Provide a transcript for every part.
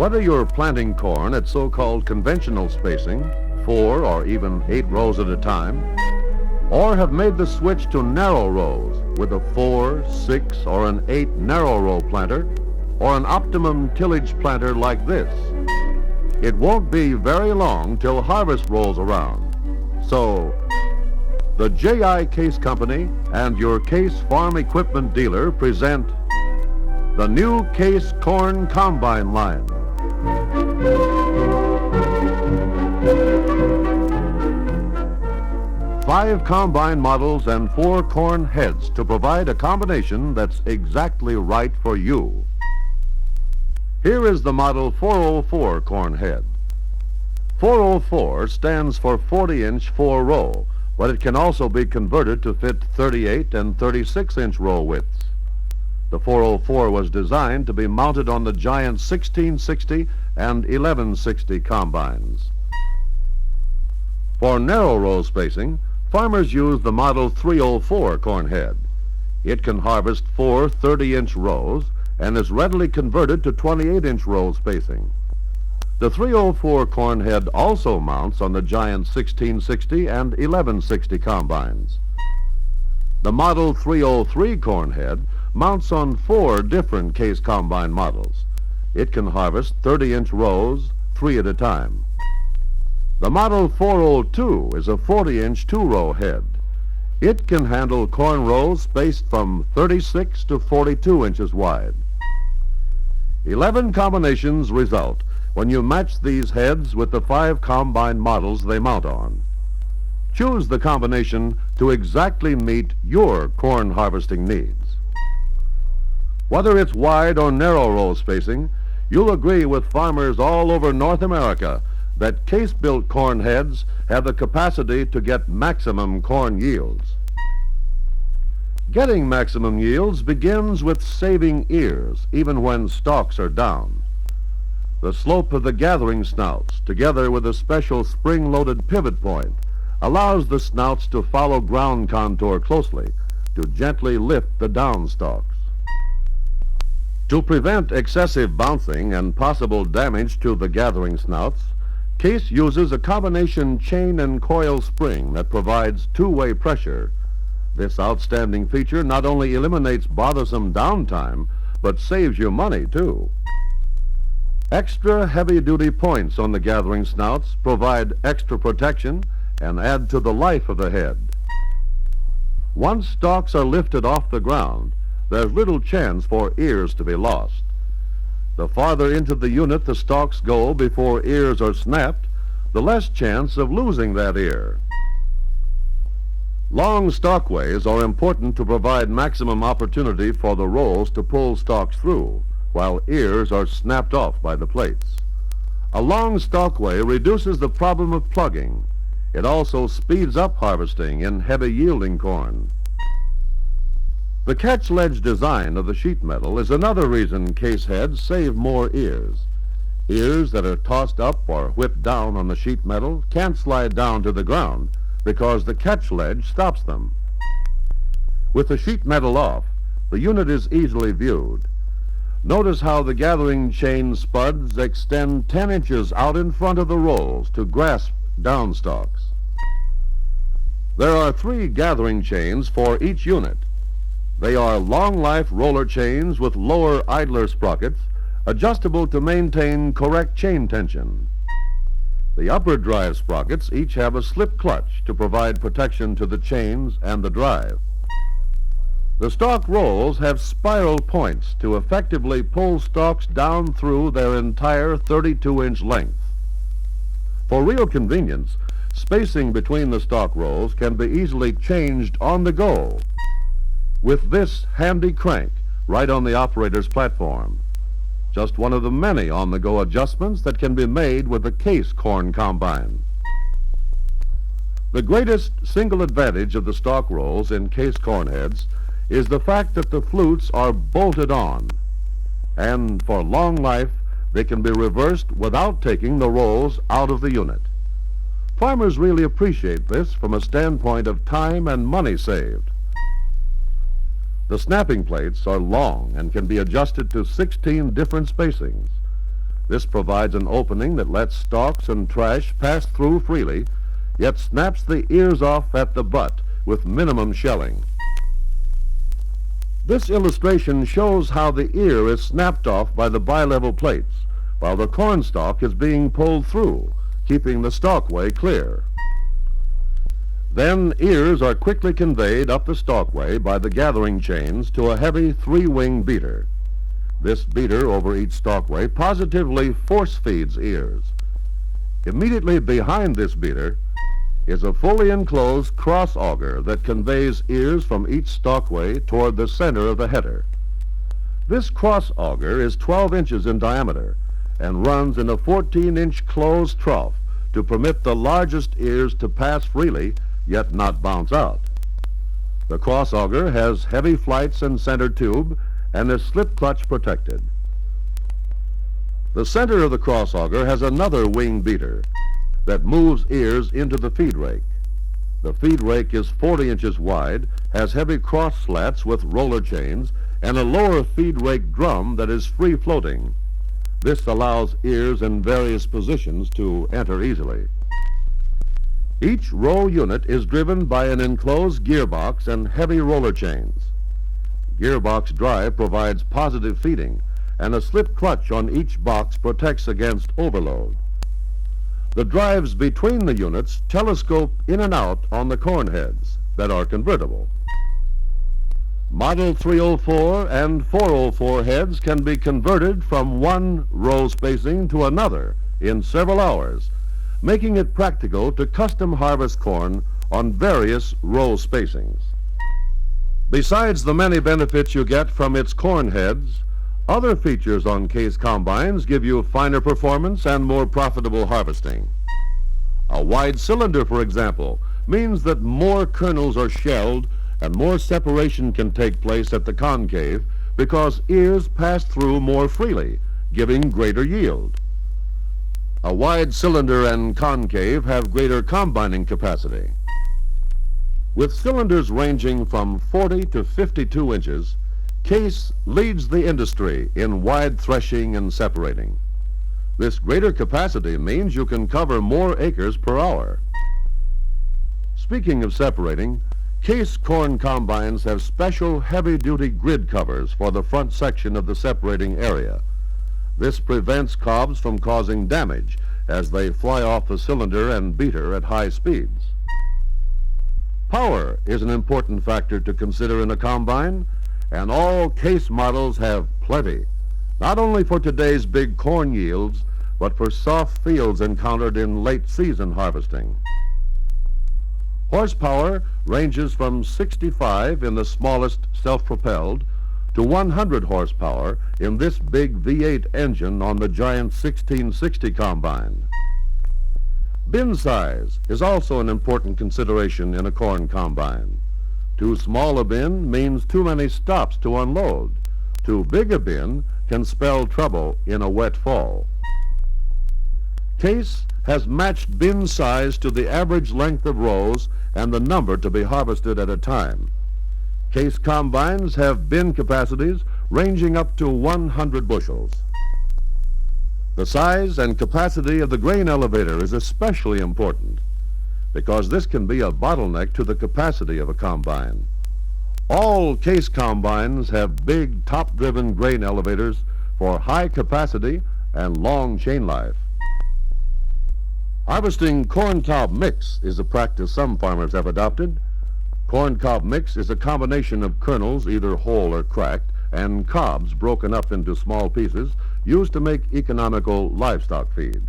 Whether you're planting corn at so-called conventional spacing, 4 or even 8 rows at a time, or have made the switch to narrow rows with a 4, 6, or an 8 narrow row planter, or an optimum tillage planter like this, it won't be very long till harvest rolls around. So, the J.I. Case Company and your Case Farm Equipment dealer present the new Case Corn Combine line. Five combine models and 4 corn heads to provide a combination that's exactly right for you. Here is the model 404 corn head. 404 stands for 40-inch 4-row, but it can also be converted to fit 38 and 36-inch row widths. The 404 was designed to be mounted on the giant 1660 and 1160 combines. For narrow row spacing, farmers use the model 304 corn head. It can harvest 4 30-inch rows and is readily converted to 28-inch row spacing. The 304 corn head also mounts on the giant 1660 and 1160 combines. The model 303 corn head mounts on 4 different Case combine models. It can harvest 30-inch rows, 3 at a time. The model 402 is a 40-inch 2-row head. It can handle corn rows spaced from 36 to 42 inches wide. 11 combinations result when you match these heads with the 5 combine models they mount on. Choose the combination to exactly meet your corn harvesting needs. Whether it's wide or narrow row spacing, you'll agree with farmers all over North America that Case-built corn heads have the capacity to get maximum corn yields. Getting maximum yields begins with saving ears, even when stalks are down. The slope of the gathering snouts, together with a special spring-loaded pivot point, allows the snouts to follow ground contour closely to gently lift the down stalks. To prevent excessive bouncing and possible damage to the gathering snouts, Case uses a combination chain and coil spring that provides two-way pressure. This outstanding feature not only eliminates bothersome downtime, but saves you money, too. Extra heavy-duty points on the gathering snouts provide extra protection and add to the life of the head. Once stalks are lifted off the ground, there's little chance for ears to be lost. The farther into the unit the stalks go before ears are snapped, the less chance of losing that ear. Long stalkways are important to provide maximum opportunity for the rolls to pull stalks through, while ears are snapped off by the plates. A long stalkway reduces the problem of plugging. It also speeds up harvesting in heavy-yielding corn. The catch-ledge design of the sheet metal is another reason Case heads save more ears. Ears that are tossed up or whipped down on the sheet metal can't slide down to the ground because the catch-ledge stops them. With the sheet metal off, the unit is easily viewed. Notice how the gathering chain spuds extend 10 inches out in front of the rolls to grasp down stalks. There are 3 gathering chains for each unit. They are long-life roller chains with lower idler sprockets, adjustable to maintain correct chain tension. The upper drive sprockets each have a slip clutch to provide protection to the chains and the drive. The stalk rolls have spiral points to effectively pull stalks down through their entire 32-inch length. For real convenience, spacing between the stalk rolls can be easily changed on the go with this handy crank right on the operator's platform. Just one of the many on-the-go adjustments that can be made with the Case corn combine. The greatest single advantage of the stalk rolls in Case corn heads is the fact that the flutes are bolted on, and for long life they can be reversed without taking the rolls out of the unit. Farmers really appreciate this from a standpoint of time and money saved. The snapping plates are long and can be adjusted to 16 different spacings. This provides an opening that lets stalks and trash pass through freely, yet snaps the ears off at the butt with minimum shelling. This illustration shows how the ear is snapped off by the bilevel plates, while the corn stalk is being pulled through, keeping the stalkway clear. Then ears are quickly conveyed up the stalkway by the gathering chains to a heavy three-wing beater. This beater over each stalkway positively force feeds ears. Immediately behind this beater is a fully enclosed cross auger that conveys ears from each stalkway toward the center of the header. This cross auger is 12 inches in diameter and runs in a 14-inch closed trough to permit the largest ears to pass freely yet not bounce out. The cross auger has heavy flights and center tube and is slip clutch protected. The center of the cross auger has another wing beater that moves ears into the feed rake. The feed rake is 40 inches wide, has heavy cross slats with roller chains, and a lower feed rake drum that is free floating. This allows ears in various positions to enter easily. Each row unit is driven by an enclosed gearbox and heavy roller chains. Gearbox drive provides positive feeding, and a slip clutch on each box protects against overload. The drives between the units telescope in and out on the corn heads that are convertible. Model 304 and 404 heads can be converted from one row spacing to another in several hours, making it practical to custom harvest corn on various row spacings. Besides the many benefits you get from its corn heads, other features on Case combines give you finer performance and more profitable harvesting. A wide cylinder, for example, means that more kernels are shelled and more separation can take place at the concave because ears pass through more freely, giving greater yield. A wide cylinder and concave have greater combining capacity. With cylinders ranging from 40 to 52 inches, Case leads the industry in wide threshing and separating. This greater capacity means you can cover more acres per hour. Speaking of separating, Case corn combines have special heavy-duty grid covers for the front section of the separating area. This prevents cobs from causing damage as they fly off the cylinder and beater at high speeds. Power is an important factor to consider in a combine, and all Case models have plenty, not only for today's big corn yields, but for soft fields encountered in late season harvesting. Horsepower ranges from 65 in the smallest self-propelled to 100 horsepower in this big V8 engine on the giant 1660 combine. Bin size is also an important consideration in a corn combine. Too small a bin means too many stops to unload. Too big a bin can spell trouble in a wet fall. Case has matched bin size to the average length of rows and the number to be harvested at a time. Case combines have bin capacities ranging up to 100 bushels. The size and capacity of the grain elevator is especially important because this can be a bottleneck to the capacity of a combine. All Case combines have big top-driven grain elevators for high capacity and long chain life. Harvesting corn cob mix is a practice some farmers have adopted. Corn cob mix is a combination of kernels, either whole or cracked, and cobs broken up into small pieces used to make economical livestock feed.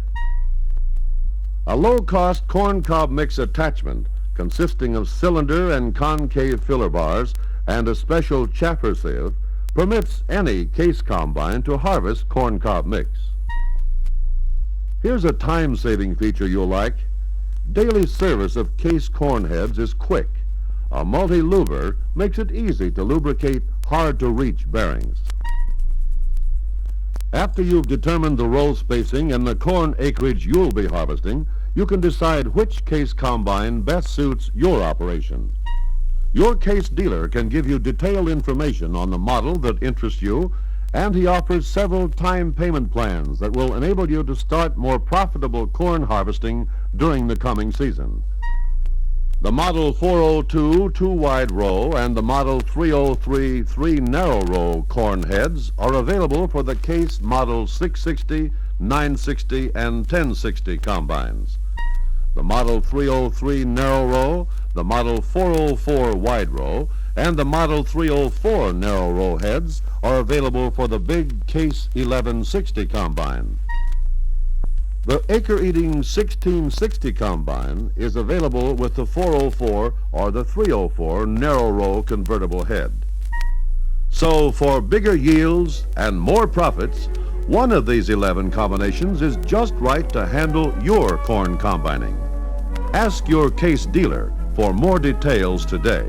A low-cost corn cob mix attachment consisting of cylinder and concave filler bars and a special chaffer sieve permits any Case combine to harvest corn cob mix. Here's a time-saving feature you'll like. Daily service of Case corn heads is quick. A multi-luber makes it easy to lubricate hard-to-reach bearings. After you've determined the row spacing and the corn acreage you'll be harvesting, you can decide which Case combine best suits your operation. Your Case dealer can give you detailed information on the model that interests you and he offers several time payment plans that will enable you to start more profitable corn harvesting during the coming season. The Model 402 two-wide row and the Model 303 three-narrow row corn heads are available for the Case Model 660, 960, and 1060 combines. The Model 303 narrow row, the Model 404 wide row, and the Model 304 narrow row heads are available for the big Case 1160 combine. The acre-eating 1660 combine is available with the 404 or the 304 narrow row convertible head. So for bigger yields and more profits, one of these 11 combinations is just right to handle your corn combining. Ask your Case dealer for more details today.